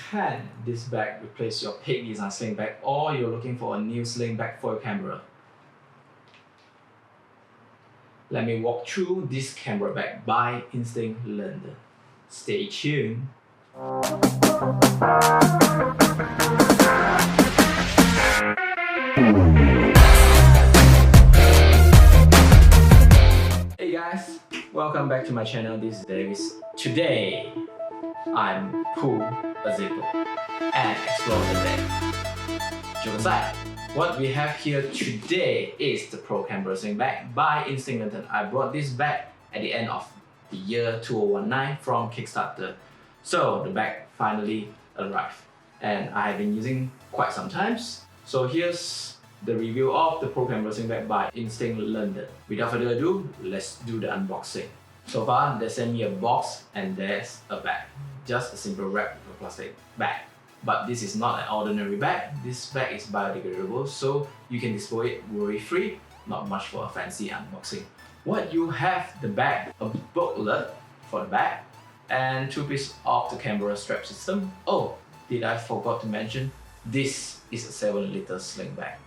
can this bag replace your pig design sling bag, or you're looking for a new sling bag for your camera? Let me walk through this camera bag by Instinct London. Stay tuned. Hey guys, welcome back to my channel. This is Davis. Today, I'm pull a zipper and explore the bag. Joke aside, what we have here today is the Pro Camera Sling Bag by Instinct London. I brought this bag at the end of the year 2019 from Kickstarter. So the bag finally arrived and I have been using quite some times. So here's the review of the Pro Camera Sling Bag by Instinct London. Without further ado, let's do the unboxing. So far, they sent me a box and there's a bag. Just a simple wrap with a plastic bag. But this is not an ordinary bag. This bag is biodegradable, so you can dispose it worry-free. Not much for a fancy unboxing. What you have the bag, a booklet for the bag, and 2 pieces of the camera strap system. Oh, did I forgot to mention, this is a 7-liter sling bag.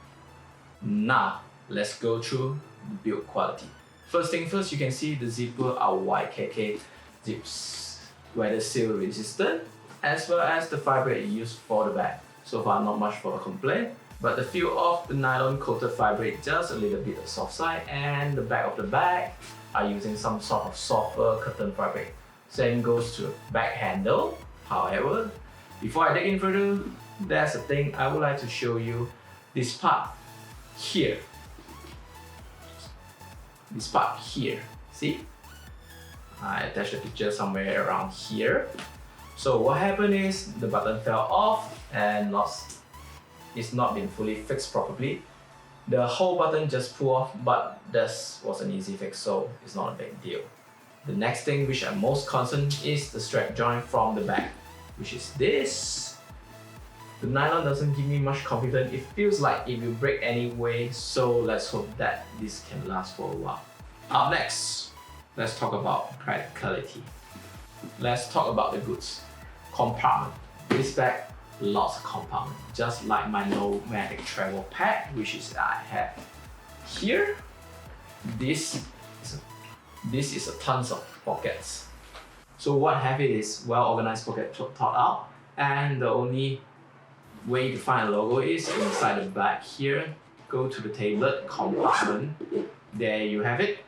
Now, let's go through the build quality. First thing first, you can see the zipper are YKK zips, weather seal resistant, as well as the fibre used for the bag. So far, not much for a complaint, but the feel of the nylon coated fibre is just a little bit of soft side, and the back of the bag are using some sort of softer cotton fabric. Same goes to the bag handle. However, before I dig in further, there's a thing I would like to show you. This part here. This part here. See? I attached the picture somewhere around here. So what happened is the button fell off and it's not been fully fixed properly. The whole button just pulled off, but this was an easy fix, so it's not a big deal. The next thing which I'm most concerned is the strap joint from the bag, which is this. The nylon doesn't give me much confidence. It feels like it will break anyway, so let's hope that this can last for a while. Up next, let's talk about practicality. Let's talk about the goods. Compartment. This bag, lots of compartment, just like my nomadic travel pack, which is I have here. This is a tons of pockets. So what I have it is well organized pocket thought out, and the only way to find a logo is inside the bag here. Go to the tablet compartment. There you have it.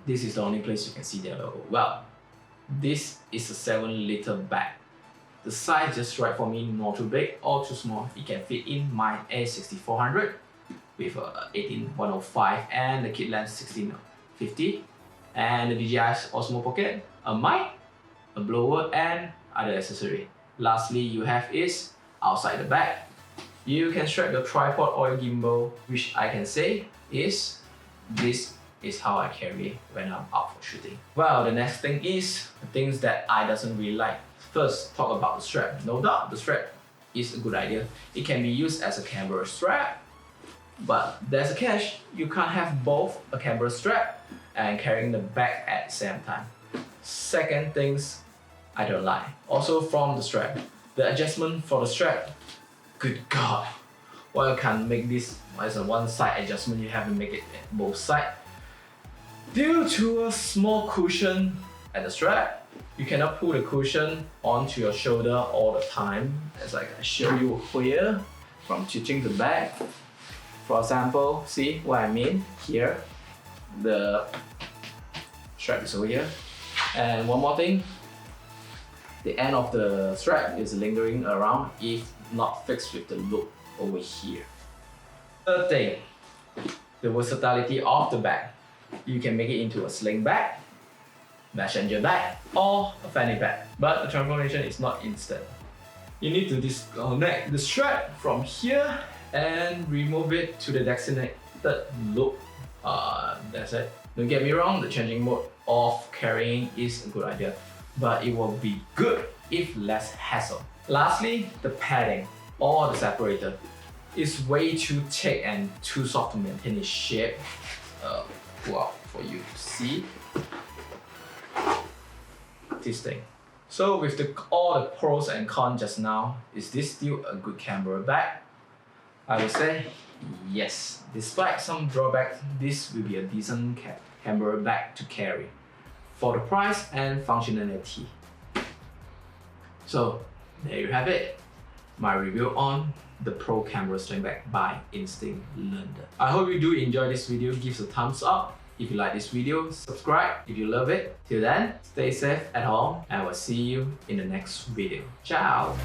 This is the only place you can see their logo. Well, this is a 7-liter bag. The size just right for me, not too big or too small. It can fit in my A6400 with a 18105 and the kit lens 1650, and the DJI Osmo Pocket, a mic, a blower, and other accessory. Lastly, you have is outside the bag. You can strap your tripod or your gimbal, which I can say is this is how I carry when I'm out for shooting. Well, the next thing is the things that I doesn't really like. First, talk about the strap. No doubt, the strap is a good idea. It can be used as a camera strap, but there's a catch. You can't have both a camera strap and carrying the bag at the same time. Second things I don't like. Also from the strap, the adjustment for the strap. Good God, why you can't make this as a one-side adjustment? You have to make it at both sides. Due to a small cushion at the strap, you cannot pull the cushion onto your shoulder all the time, as I can show you here from switching the bag. For example, see what I mean here? The strap is over here. And one more thing, the end of the strap is lingering around if not fixed with the loop over here. Third thing, the versatility of the bag. You can make it into a sling bag, messenger bag, or a fanny bag. But the transformation is not instant. You need to disconnect the strap from here and remove it to the designated loop. That's it. Don't get me wrong, the changing mode of carrying is a good idea, but it will be good if less hassle. Lastly, the padding or the separator is way too thick and too soft to maintain its shape. Wow, for you to see this thing. So with all the pros and cons just now, is this still a good camera bag? I would say yes. Despite some drawbacks, this will be a decent camera bag to carry for the price and functionality. So there you have it, my review on the Pro Camera Sling Bag by Instinct London. I hope you do enjoy this video. Give us a thumbs up if you like this video, subscribe if you love it. Till then, stay safe at home and I will see you in the next video. Ciao!